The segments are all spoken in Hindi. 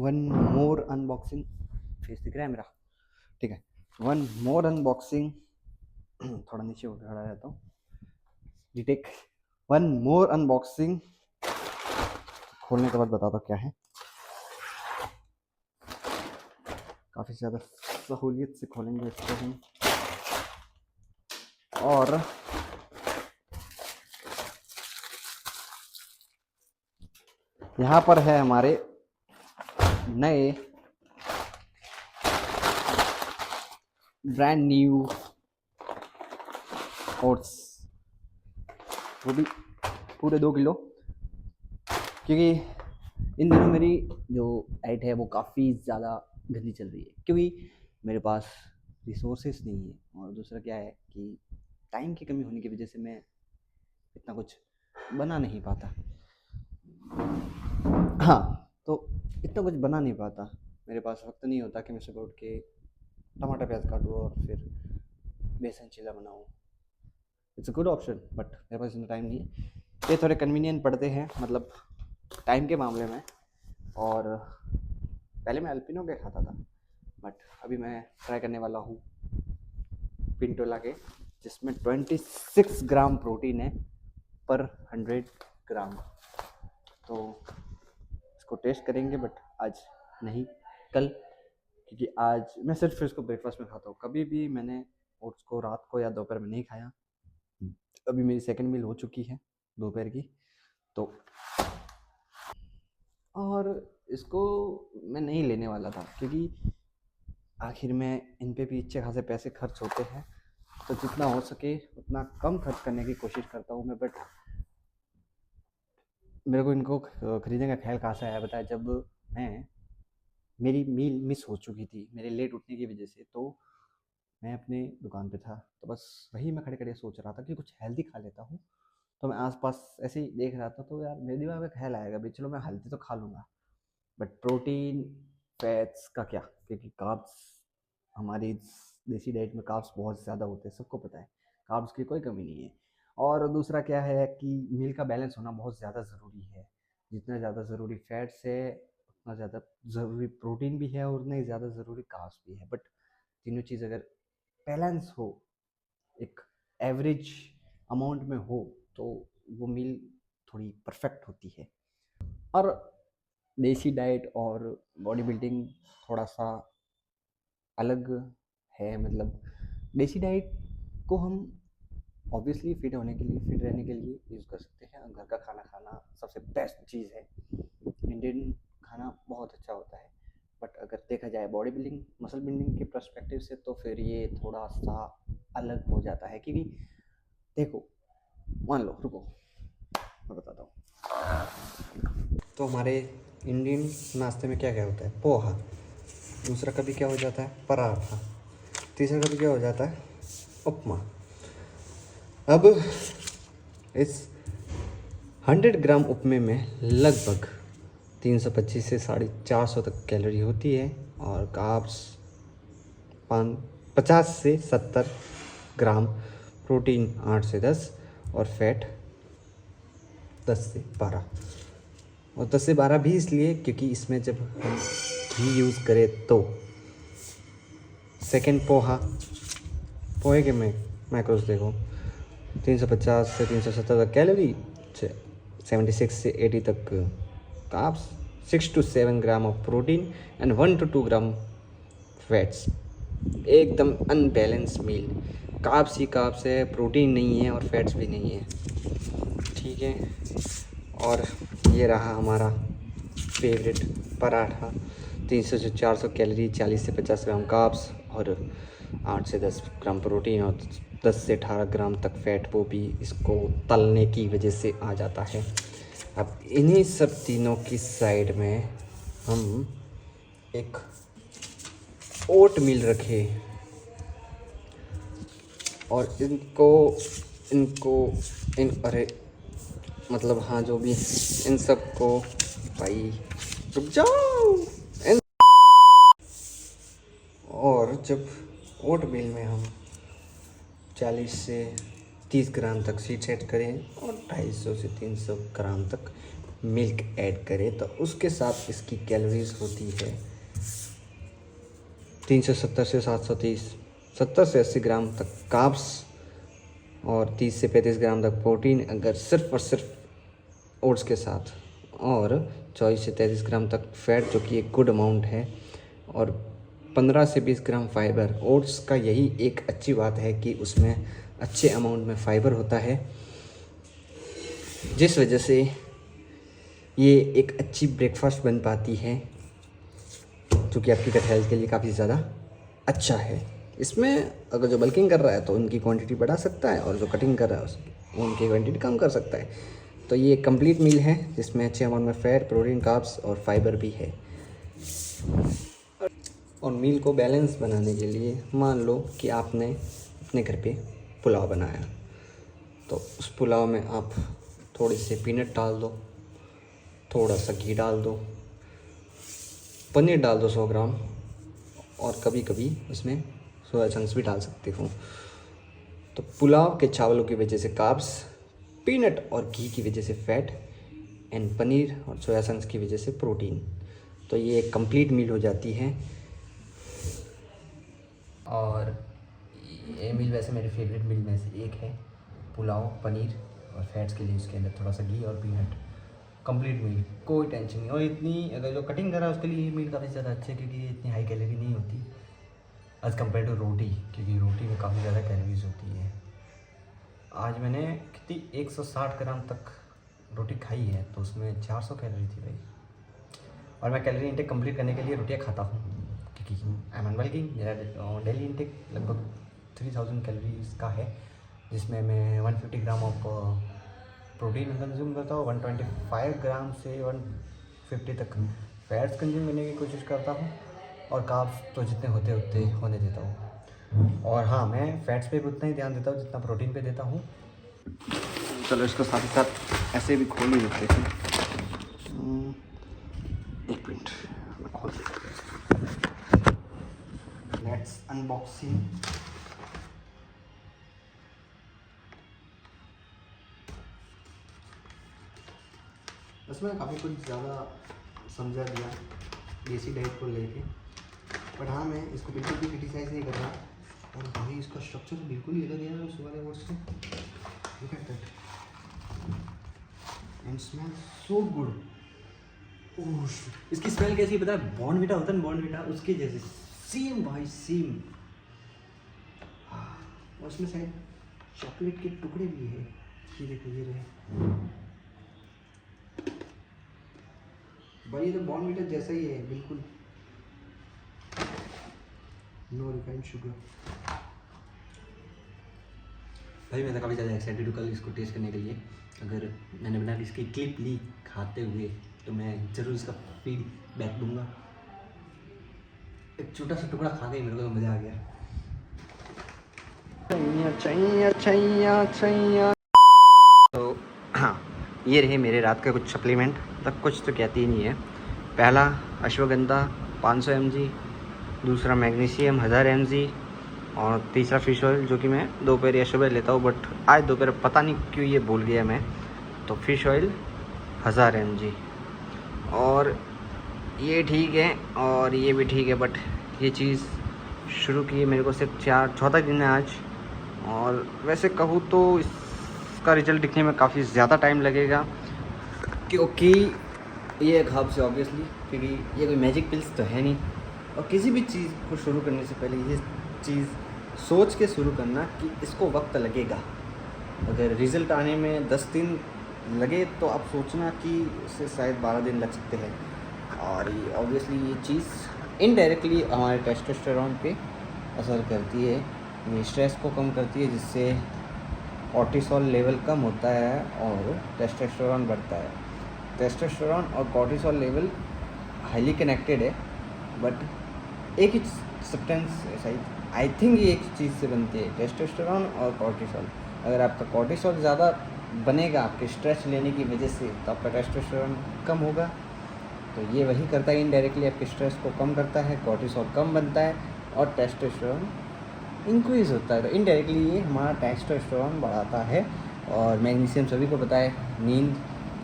One more unboxing. फेस दिख रहा है मेरा? ठीक है, वन मोर अनबॉक्सिंग। थोड़ा नीचे खड़ा रहता हूँ। रिटेक। One more unboxing. खोलने के बाद बताता हूँ क्या है। काफ़ी ज़्यादा सहूलियत से खोलेंगे इसको हम। और यहाँ पर है हमारे नए ब्रांड न्यू ओट्स, वो भी पूरे 2 किलो, क्योंकि इन दिनों मेरी जो डाइट है वो काफ़ी ज़्यादा गंदी चल रही है, क्योंकि मेरे पास रिसोर्सेस नहीं है, और दूसरा क्या है कि टाइम की कमी होने की वजह से मैं इतना कुछ बना नहीं पाता। हाँ, तो इतना कुछ बना नहीं पाता, मेरे पास वक्त नहीं होता कि मैं सुबह उठ के टमाटर प्याज काटूँ और फिर बेसन चीला बनाऊँ। It's a good option, but मेरे पास इतना टाइम नहीं है। ये थोड़े कन्वीनियंट पड़ते हैं, मतलब टाइम के मामले में। और पहले मैं अल्पिनो के खाता था, बट अभी मैं ट्राई करने वाला हूँ पिंटोला के, जिसमें 26 ग्राम प्रोटीन है पर 100 ग्राम। तो इसको टेस्ट करेंगे, बट आज नहीं, कल, क्योंकि आज मैं सिर्फ इसको ब्रेकफास्ट में खाता हूँ। कभी भी मैंने ओट्स को रात को या दोपहर में नहीं खाया। अभी मेरी सेकंड मील हो चुकी है दोपहर की। तो और इसको मैं नहीं लेने वाला था, क्योंकि आखिर में इन पे भी अच्छे खासे पैसे खर्च होते हैं, तो जितना हो सके उतना कम खर्च करने की कोशिश करता हूँ मैं। बट मेरे को इनको खरीदने का ख्याल कहाँ से आया बताया, जब मैं मेरी मील मिस हो चुकी थी मेरे लेट उठने की वजह से। तो मैं अपने दुकान पे था, तो बस वही मैं खड़े खड़े सोच रहा था कि कुछ हेल्दी खा लेता हूँ। तो मैं आसपास ऐसे ही देख रहा था, तो यार मेरे दिमाग में ख्याल आएगा भाई चलो मैं हेल्दी तो खा लूँगा, बट प्रोटीन फैट्स का क्या, क्योंकि कार्ब्स हमारी देसी डाइट में कार्ब्स बहुत ज़्यादा होते हैं, सबको पता है, कार्ब्स की कोई कमी नहीं है। और दूसरा क्या है कि मील का बैलेंस होना बहुत ज़्यादा ज़रूरी है। जितना ज़्यादा ज़रूरी फैट्स है, उतना ज़्यादा ज़रूरी प्रोटीन भी है, और उतना ही ज़्यादा ज़रूरी कार्ब्स भी है। बट तीनों चीज़ अगर बैलेंस हो, एक एवरेज अमाउंट में हो, तो वो मील थोड़ी परफेक्ट होती है। और देसी डाइट और बॉडी बिल्डिंग थोड़ा सा अलग है, मतलब देसी डाइट को हम ऑब्वियसली फिट होने के लिए, फिट रहने के लिए यूज़ कर सकते हैं। घर का खाना खाना सबसे बेस्ट चीज़ है। इंडियन खाना बहुत अच्छा होता है, बट अगर देखा जाए बॉडी बिल्डिंग मसल बिल्डिंग के पर्सपेक्टिव से, तो फिर ये थोड़ा सा अलग हो जाता है। क्योंकि देखो, मान लो, रुको मैं बताता हूँ। तो हमारे इंडियन नाश्ते में क्या क्या होता है? पोहा। दूसरा कभी क्या हो जाता है? पराठा। तीसरा कभी क्या हो जाता है? उपमा। अब इस 100 ग्राम उपमे में लगभग 325 से 450 तक कैलोरी होती है, और कार्ब्स 50 से 70 ग्राम, प्रोटीन 8 से 10, और फैट 10 से 12। और 10 से 12 भी इसलिए क्योंकि इसमें जब हम घी यूज़ करें तो सेकेंड पोहे के मैक्रोस देखो, 350 से 370 तक कैलोरी, 76 से 80 तक carbs, 6 to 7 gram of protein, and 1 to 2 gram fats. एकदम अनबैलेंस मील। कार्ब्स ही कार्ब्स है, प्रोटीन नहीं है और फैट्स भी नहीं है, ठीक है। और ये रहा हमारा फेवरेट पराठा, 300 से 400 कैलोरी, 40 से 50 ग्राम कार्ब्स, और 8 से 10 ग्राम प्रोटीन, और 10 से 18 ग्राम तक फैट, वो भी इसको तलने की वजह से आ जाता है। अब इन्हीं सब तीनों की साइड में हम एक ओट मील रखे, और इनको इनको इन अरे मतलब हाँ, जो भी इन सब को, भाई रुक जाओ। और जब ओट मील में हम 40 से 30 ग्राम तक सीड सेट करें, और 250 से 300 ग्राम तक मिल्क ऐड करें तो उसके साथ इसकी कैलोरीज होती है 370 से 730, 70 से 80 ग्राम तक कार्ब्स और 30 से 35 ग्राम तक प्रोटीन, अगर सिर्फ और सिर्फ ओट्स के साथ, और 24 से 33 ग्राम तक फैट, जो कि एक गुड अमाउंट है, और 15 से 20 ग्राम फाइबर। ओट्स का यही एक अच्छी बात है कि उसमें अच्छे अमाउंट में फाइबर होता है, जिस वजह से ये एक अच्छी ब्रेकफास्ट बन पाती है, जो कि आपकी गट हेल्थ के लिए काफ़ी ज़्यादा अच्छा है। इसमें अगर जो बल्किंग कर रहा है तो उनकी क्वांटिटी बढ़ा सकता है, और जो कटिंग कर रहा है उसकी उनकी क्वांटिटी कम कर सकता है। तो ये एक कंप्लीट मील है जिसमें अच्छे अमाउंट में फैट, प्रोटीन, कार्ब्स और फाइबर भी है। और मील को बैलेंस बनाने के लिए मान लो कि आपने अपने घर पे पुलाव बनाया, तो उस पुलाव में आप थोड़े से पीनट डाल दो, थोड़ा सा घी डाल दो, पनीर डाल दो 100 ग्राम, और कभी कभी उसमें सोया चंक्स भी डाल सकते हो। तो पुलाव के चावलों की वजह से कार्ब्स, पीनट और घी की वजह से फैट, एंड पनीर और सोया चंक्स की वजह से प्रोटीन। तो ये एक कंप्लीट मील हो जाती है। और ये मील वैसे मेरी फेवरेट मील में से एक है। पुलाव, पनीर और फैट्स के लिए उसके अंदर थोड़ा सा घी और पीनट, कंप्लीट मील, कोई टेंशन नहीं। और इतनी, अगर जो कटिंग कर रहा है उसके लिए ये मील काफ़ी ज़्यादा अच्छा है, क्योंकि ये इतनी हाई कैलोरी नहीं होती एज़ कम्पेयर टू रोटी, क्योंकि रोटी में काफ़ी ज़्यादा कैलोरीज होती है। आज मैंने कितनी 160 ग्राम तक रोटी खाई है, तो उसमें 400 कैलोरी थी भाई। और मैं कैलोरी इंटेक कंप्लीट करने के लिए रोटियां खाता हूँ, क्योंकि आई एम वर्किंग। मेरा डेली इंटेक लगभग 3000 कैलोरीज का है, जिसमें मैं 150 ग्राम ऑफ प्रोटीन कंज्यूम करता हूँ, 125 ग्राम से 150 तक फैट्स कंज्यूम करने की कोशिश करता हूँ, और कार्ब्स तो जितने होते उतने होने देता हूँ। और हाँ, मैं फैट्स पे भी उतना ही ध्यान देता हूँ जितना प्रोटीन पे देता हूँ। चलो इसको साथ ही साथ ऐसे भी खोल ही देते हैं। एक मिनट, मैं खोल देता हूँ। Let's unboxing. इसमें काफ़ी कुछ ज़्यादा समझा दिया देसी डाइट को लेके, बट हाँ, मैं इसको बिल्कुल भी क्रिटिसाइज़ नहीं कर रहा। और भाई इसका स्ट्रक्चर बिल्कुल ही अलग है उस वाले वर्ड से। Look at that and smell so good. इसकी स्मेल कैसी पता है? बॉर्नविटा होता है ना, बॉर्नविटा, उसके जैसे सेम भाई, सेम। और उसमें शायद चॉकलेट के टुकड़े भी है, ये देखो, ये रहे भाई। ये तो बॉर्नविटा जैसा ही है बिल्कुल, नो रिफाइंड शुगर। भाई मैं तो काफ़ी ज़्यादा एक्साइटेड हूँ कल इसको टेस्ट करने के लिए। अगर मैंने बना इसकी क्लिप ली खाते हुए, तो मैं ज़रूर इसका फीडबैक दूंगा। एक छोटा सा टुकड़ा खा के मेरे को तो मज़ा आ गया। तो हाँ, ये रहे मेरे रात का कुछ सप्लीमेंट। तक कुछ तो कहती ही नहीं है। पहला अश्वगंधा 500 mg, दूसरा मैग्नीशियम 1000 mg, और तीसरा फिश ऑयल, जो कि मैं दोपहर या सुबह लेता हूँ, बट आज दोपहर पता नहीं क्यों ये भूल गया मैं। तो फिश ऑयल 1000 mg, और ये ठीक है और ये भी ठीक है, बट ये चीज़ शुरू की है मेरे को सिर्फ 4 दिन है आज। और वैसे कहूँ तो इसका रिजल्ट दिखने में काफ़ी ज़्यादा टाइम लगेगा, क्योंकि ये एक हर्ब से ऑब्वियसली, क्योंकि ये कोई मैजिक पिल्स तो है नहीं। और किसी भी चीज़ को शुरू करने से पहले ये चीज़ सोच के शुरू करना कि इसको वक्त लगेगा। अगर रिज़ल्ट आने में 10 दिन लगे तो आप सोचना कि इससे शायद 12 दिन लग सकते हैं। और ये ऑब्वियसली ये चीज़ इनडायरेक्टली हमारे टेस्टोस्टेरोन पे असर करती है, ये स्ट्रेस को कम करती है, जिससे कॉर्टिसोल लेवल कम होता है और टेस्टोस्टेरोन बढ़ता है। टेस्टोस्टेरोन और कॉर्टिसोल लेवल हाईली कनेक्टेड है, बट एक ही सब्सटेंस ऐसा आई थिंक ये एक चीज़ से बनती है, टेस्टोस्टेरोन और कॉर्टिसोल। अगर आपका कॉर्टिसोल ज़्यादा बनेगा आपके स्ट्रेस लेने की वजह से, तो आपका टेस्टोस्टेरोन कम होगा। तो ये वही करता है, इनडायरेक्टली आपके स्ट्रेस को कम करता है, कॉर्टिसोल कम बनता है और टेस्टोस्टेरोन इंक्रीज़ होता है। तो इनडायरेक्टली ये हमारा टेस्टोस्टेरोन बढ़ाता है। और मैग्नीशियम सभी को पता है नींद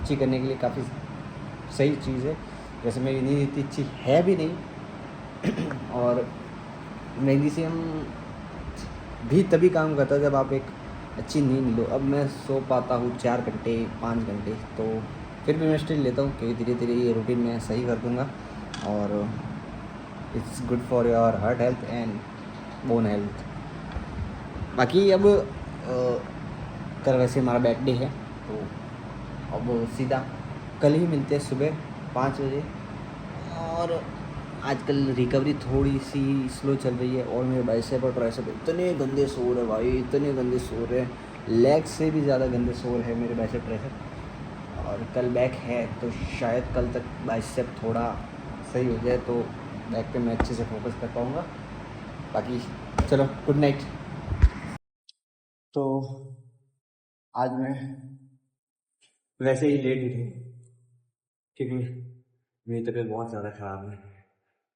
अच्छी करने के लिए काफ़ी सही चीज़ है। वैसे मेरी नींद इतनी अच्छी है भी नहीं और मैग्नीशियम भी तभी काम करता है जब आप एक अच्छी नींद लो। अब मैं सो पाता हूँ 4 घंटे 5 घंटे, तो फिर भी मैं स्टिल लेता हूँ क्योंकि धीरे धीरे ये रूटीन मैं सही कर दूँगा और it's good for your heart health and bone health. बाकी अब कल वैसे हमारा बर्थडे है, तो अब सीधा कल ही मिलते हैं सुबह 5 बजे। और आजकल रिकवरी थोड़ी सी स्लो चल रही है और मेरे बाइसेप और ट्राइसेप इतने गंदे सो है भाई, इतने गंदे सो रहे हैं, लेग से भी ज़्यादा गंदे सो है मेरे बाइसेप ट्राइसेप। और कल बैक है तो शायद कल तक बाइसेप थोड़ा सही हो जाए तो बैक पे मैं अच्छे से फोकस कर पाऊँगा। बाकी चलो गुड नाइट। तो आज मैं वैसे ही लेट उठा क्योंकि मेरी तबीयत बहुत ज़्यादा ख़राब है।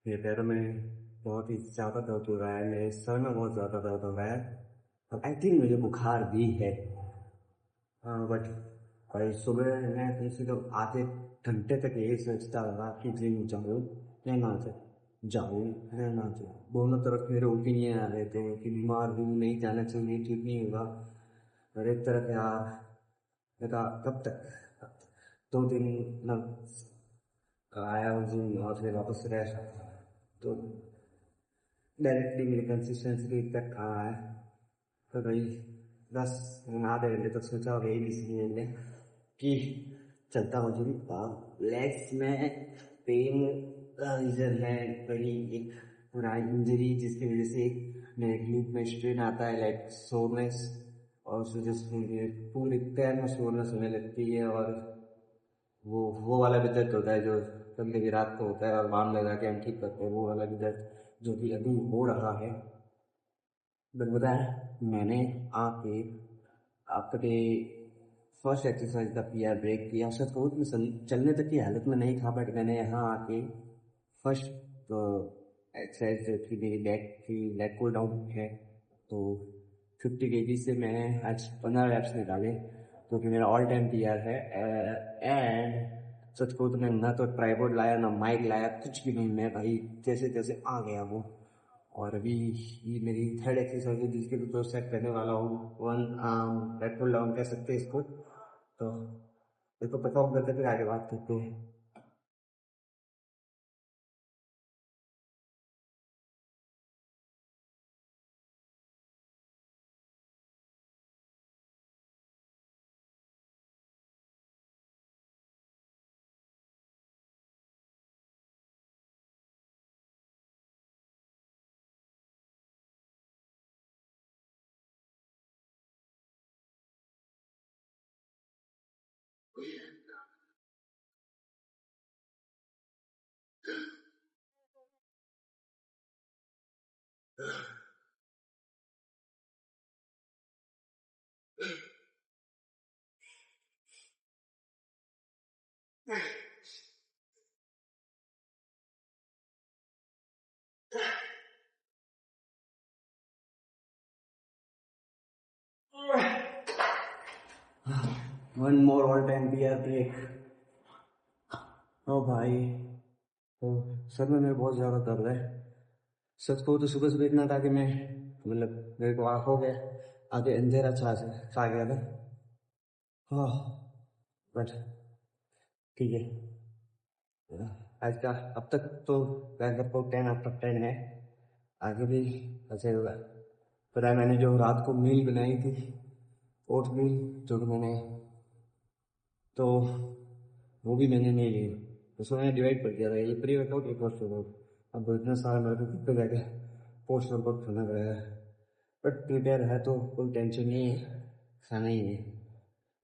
मेरे पैरों में बहुत ही ज़्यादा दर्द हो रहा है, मेरे सर में बहुत ज़्यादा दर्द हो रहा है और आई थिंक मुझे बुखार भी है। बट भाई सुबह मैं कम से कम आधे घंटे तक यही सोचता रहा कि जिम जाऊँ या ना जाऊँ या ना जाऊँ। दोनों तरफ मेरे ओपिनियन आ रहे थे कि बीमार हूँ, नहीं जाना चाहिए, ठीक नहीं होगा। और एक तरफ यार मैं कहा कब तक 2 दिन मतलब आया उस दिन और फिर वापस रेस्ट, तो डायरेक्टली मेरी कंसिस्टेंसी तक कहाँ है। तो भाई 10 आधे घंटे तक सोचा और यही डिसीजन ले कि चलता हूँ जिम। लेग्स में पेन रीज़न है, कहीं एक पुरानी इंजरी जिसकी वजह से मेरे ग्लूट में स्ट्रेन आता है, लाइक सोरनेस, और उस वजह से मुझे पूरे पैर में सोरनेस होने लगती है। और वो वाला भी दर्द होता है जो कभी कभी रात को होता है और बाम लगा के हम ठीक करते हैं, वो वाला भी दर्द जो कि अभी हो रहा है। बट बताया मैंने आके अपने फर्स्ट एक्सरसाइज का पीआर ब्रेक किया। सच कहूँ तो मैं चलने तक की हालत में नहीं था, बट मैंने यहाँ आके फर्स्ट एक्सरसाइज जो थी मेरी लेग की, लेग पुल डाउन है, तो 50 केजी से मैंने आज 15 रैप्स निकाले, जो कि मेरा ऑल टाइम पीआर है। एंड सच कहूँ तो मैं ना तो ट्राइपॉड लाया ना माइक लाया, कुछ भी नहीं, मैं भाई जैसे तैसे आ गया वो। और अभी ये मेरी थर्ड एक्सरसाइज है जिसके भी दो सेट करने वाला हूँ। One arm leg pull down कह सकते हैं इसको। तो इसको परफॉर्म करते फिर आगे बात करते हैं। One more all time beer break. ओ भाई, तो सर में मेरे बहुत ज़्यादा दर्द है। सच कहूँ तो सुबह सुबह इतना था कि मैं मतलब मेरे को आँखों के आगे अंधेरा छा गया था। हाँ, बट ठीक है। आज का अब तक तो लगभग 10 आउट ऑफ 10 है, आगे भी ऐसे होगा। पता है मैंने जो रात को मील बनाई थी, ओट मील, जो कि मैंने, तो वो भी मैंने नहीं ली, उसको मैंने डिवाइड कर दिया था, ये प्री वर्कआउट ये पोस्ट वर्कआउट। अब इतना सारा मेरे को खुद पे जाके पोस्ट वर्कआउट करना पड़ेगा, बट प्रिपेयर है तो कोई टेंशन नहीं है, खाना ही है।